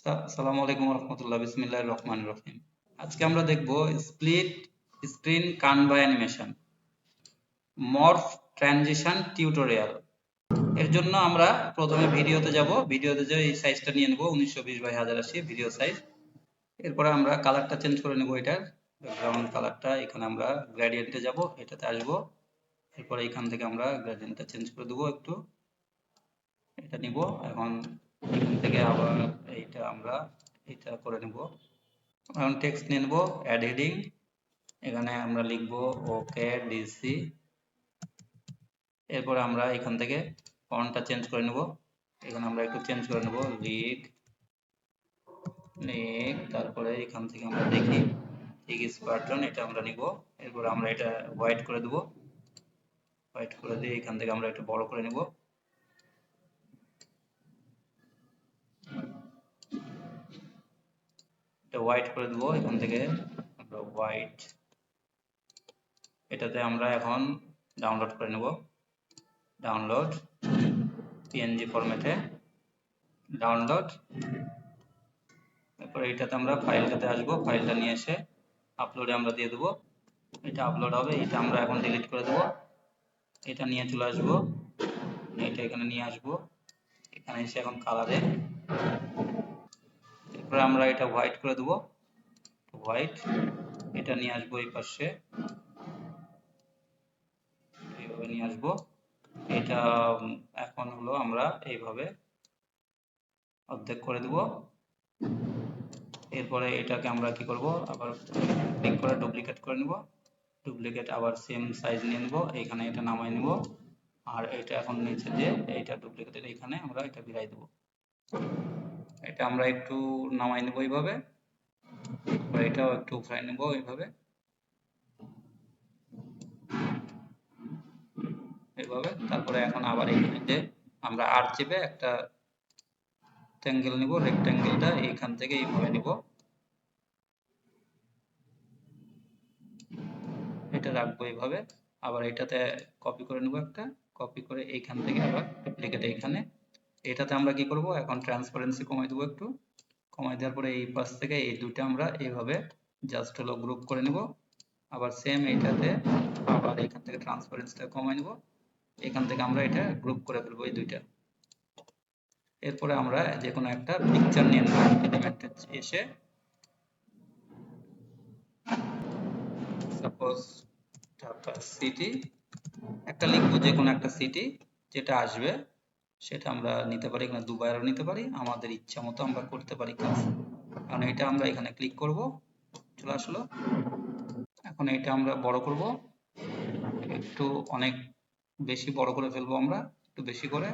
আসসালামু আলাইকুম রহমতুল্লাহ, বিসমিল্লাহির রহমানির রহিম। আজকে আমরা দেখব split screen Canva animation morph transition tutorial. এর জন্য আমরা প্রথমে ভিডিওতে যাব। ভিডিওতে যে এই সাইজটা নিয়ে নেব 1920x1080 ভিডিও সাইজ। এরপরে আমরা কালারটা চেঞ্জ করে নেব, এটার ব্যাকগ্রাউন্ড কালারটা। এখানে আমরা গ্রেডিয়েন্টে যাব, এটাতে আসব। এরপরে এখান থেকে আমরা গ্রেডিয়েন্টটা চেঞ্জ করে দেবো একটু, এটা নিব। এখন এখান থেকে আবার এইটা আমরা এটা করে নেব। এখন টেক্সট নিয়ে নেব, অ্যাড হেডিং। এখানে আমরা লিখব ওকে ডিসি। এরপরে আমরা এখান থেকে ফন্টটা চেঞ্জ করে নেব। এখানে আমরা একটু চেঞ্জ করে নেব, লিগ লিগ। তারপরে এখান থেকে আমরা দেখি ঠিক স্পার্টন, এটা আমরা নিব। এরপরে আমরা এটা হোয়াইট করে দেব। হোয়াইট করে দিয়ে এখান থেকে আমরা একটু বড় করে নেব। এটা হোয়াইট করে দেব। এখান থেকে আমরা হোয়াইট, এটাতে আমরা এখন ডাউনলোড করে নেব। ডাউনলোড পিএনজি ফরম্যাটে ডাউনলোড। তারপরে এটাতে আমরা ফাইলটাতে আসবো, ফাইলটা নিয়ে এসে আপলোডে আমরা দিয়ে দেবো। এটা আপলোড হবে, এটা আমরা এখন ডিলিট করে দেবো। এটা নিয়ে চলে আসবো, এটা এখানে নিয়ে আসবো। এখানে এসে এখন কালারে, এরপরে আমরা এটা হোয়াইট করে দেবো, হোয়াইট। এটা নিয়ে আসবো এই পাশে, এইভাবে নিয়ে আসবো। এটা এখন হলো আমরা এইভাবে অর্ধেক করে দেবো। এরপরে এটাকে আমরা কি করব, আবার ক্লিক করে ডুপ্লিকেট করে নেব। ডুপ্লিকেট আবার সেম সাইজ নিয়ে নেব, এখানে এটা নামাই নেব। আর এটা এখন নিচে যে এইটা ডুপ্লিকেটের এখানে আমরা এটা বিরাই দেব। এটা আমরা একটু নামাই নেব এইভাবে, এটাও একটু উঠাই নেব এইভাবে, এইভাবে। তারপরে এখন আবার এখানে যে আমরা আর চেপে একটা রেক্ট্যাঙ্গেল নিব, রেক্ট্যাঙ্গেলটা এইখান থেকে এইভাবে নিব, এটা রাখবো এইভাবে। আবার এটাতে কপি করে নেব একটা, কপি করে এইখান থেকে আবার ডুপ্লিকেট এইখানে। এটাতে আমরা কি করব, এখন ট্রান্সপারেন্সি কমাই দেবো একটু। কমাই দেওয়ার পরে এই পাশ থেকে এই দুটো আমরা এইভাবে জাস্ট হলো গ্রুপ করে নেব। আবার সেম এইটাতে আবার এখান থেকে ট্রান্সপারেন্সিটা কমাই নেব। এখান থেকে আমরা এটা গ্রুপ করে ফেলবো এই দুইটা। এরপরে আমরা যে কোনো একটা পিকচার নিয়ে নেব, এলিমেন্টে এসে সাপোজ ঢাকা সিটি একটা লিখবো, যে কোনো একটা সিটি যেটা আসবে সেটা আমরা নিতে পারি। এখানে দুবাইয়েরও নিতে পারি, আমাদের ইচ্ছা মতো আমরা করতে পারি কাজ। কারণ এটা আমরা এখানে ক্লিক করব, চলে আসলো। এখন এটা আমরা বড় করব, একটু অনেক বেশি বড় করে ফেলবো আমরা, একটু বেশি করে।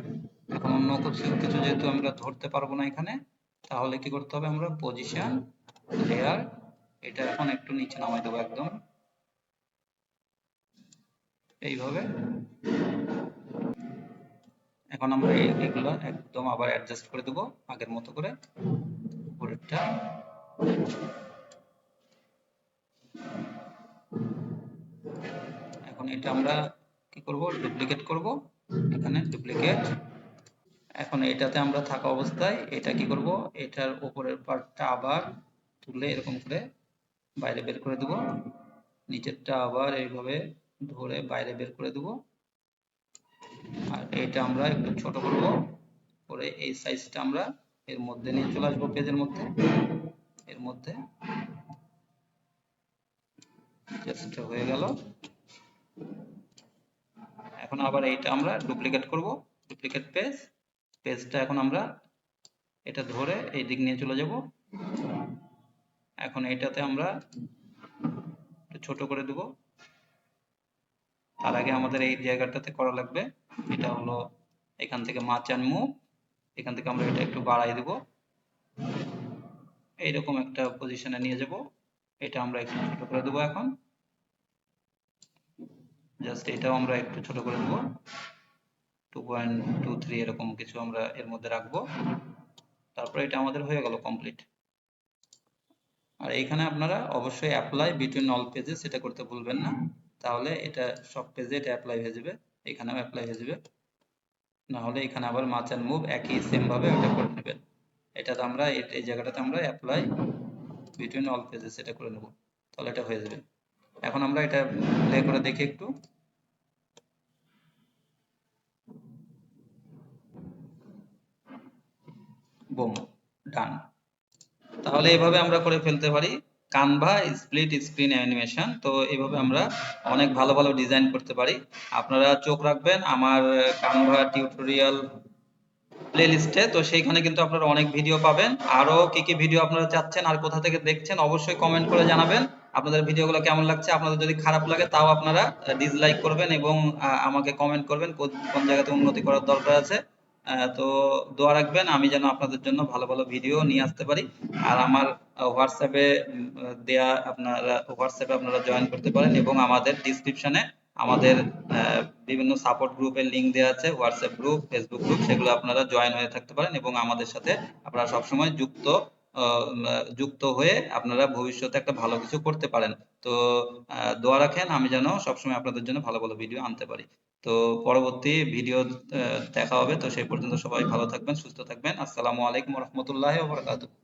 এখন অন্য কিছু যেহেতু আমরা ধরতে পারবো না এখানে, তাহলে কি করতে হবে, আমরা পজিশন লেয়ার, এটা এখন একটু নিচে নামাই দেবো একদম এইভাবে। এখন আমরা এগুলো একদম আবার অ্যাডজাস্ট করে দেবো আগের মতো করে উপরেরটা। এখন এটা আমরা কি করব, ডুপ্লিকেট করব, এখানে ডুপ্লিকেট। এখন এটাতে আমরা থাকা অবস্থায় এটা কি করব, এটার উপরের পার্টটা আবার তুলে এরকম করে বাইরে বের করে দেব। নিচেরটা আবার এইভাবে ধরে বাইরে বের করে দেব। আর এটা আমরা একটু ছোট করব, করে এই সাইজটা আমরা এর মধ্যে নিয়ে চলে আসবো, পেজের মধ্যে, এর মধ্যে জাস্ট হয়ে গেল। এখন আবার এইটা আমরা ডুপ্লিকেট করব, ডুপ্লিকেট পেজ। পেজটা এখন আমরা এটা ধরে এই দিক নিয়ে চলে যাব। এখন এটাতে আমরা একটু ছোট করে দেব। তার আগে আমাদের এই জায়গাটাতে করা লাগবে, এটা হলো এখান থেকে মাচ অ্যান্ড মুভ, এখান থেকে আমরা এটা একটু বাড়াই দেব, এইরকম একটা পজিশনে নিয়ে যাব। এটা আমরা একটু ছোট করে দেবো এখন, জাস্ট এটাও আমরা একটু ছোট করে দেবো, 2.23 এরকম কিছু আমরা এর মধ্যে রাখবো। তারপরে এটা আমাদের হয়ে গেল কমপ্লিট। আর এইখানে আপনারা অবশ্যই অ্যাপ্লাই বিটুইন অল পেজেস এটা করতে ভুলবেন না, তাহলে এটা সব পেজে এটা অ্যাপ্লাই হয়ে যাবে, এখানেও অ্যাপ্লাই হয়ে যাবে। না হলে এখানে আবার মাচ অ্যান্ড মুভ একই সেম ভাবে এটা করে নেবেন। এটাতে আমরা এই জায়গাটাতে আমরা অ্যাপ্লাই বিটুইন অল পেজেস এটা করে নেব, তাহলে এটা হয়ে যাবে। এখন আমরা এটা প্লে করে দেখি একটু। বুম, ডান। তাহলে এভাবে আমরা করে ফেলতে পারি কানভা স্প্লিট স্ক্রিন অ্যানিমেশন। তো এইভাবে আমরা অনেক ভালো ভালো ডিজাইন করতে পারি। আপনারা চোখ রাখবেন আমার কানভা টিউটোরিয়াল প্লেলিস্টে, তো সেইখানে কিন্তু আপনারা অনেক ভিডিও পাবেন। আরো কি কি ভিডিও আপনারা চাচ্ছেন আর কোথা থেকে দেখছেন অবশ্যই কমেন্ট করে জানাবেন। আপনাদের ভিডিওগুলো কেমন লাগছে, আপনাদের যদি খারাপ লাগে তাও আপনারা ডিসলাইক করবেন এবং আমাকে কমেন্ট করবেন কোন কোন জায়গাতে উন্নতি করার দরকার আছে। তো দোয়া রাখবেন আমি যেন আপনাদের জন্য ভালো ভালো ভিডিও নিয়ে আসতে পারি। আর আমার হোয়াটসঅ্যাপে দেয়া আপনারা হোয়াটসঅ্যাপে আপনারা জয়েন করতে পারেন এবং আমাদের ডিসক্রিপশনে আমাদের বিভিন্ন সাপোর্ট গ্রুপের লিংক দেওয়া আছে, হোয়াটসঅ্যাপ গ্রুপ, ফেসবুক গ্রুপ, সেগুলো আপনারা জয়েন হয়ে থাকতে পারেন এবং আমাদের সাথে আপনারা সবসময় যুক্ত হয়ে আপনারা ভবিষ্যতে একটা ভালো কিছু করতে পারেন। তো দোয়া রাখেন আমি যেন সবসময় আপনাদের জন্য ভালো ভালো ভিডিও আনতে পারি। তো পরবর্তী ভিডিও দেখা হবে। তো সেই পর্যন্ত সবাই ভালো থাকবেন, সুস্থ থাকবেন। আসসালামু আলাইকুম রহমতুল্লাহ ওয়া বারাকাতুহু।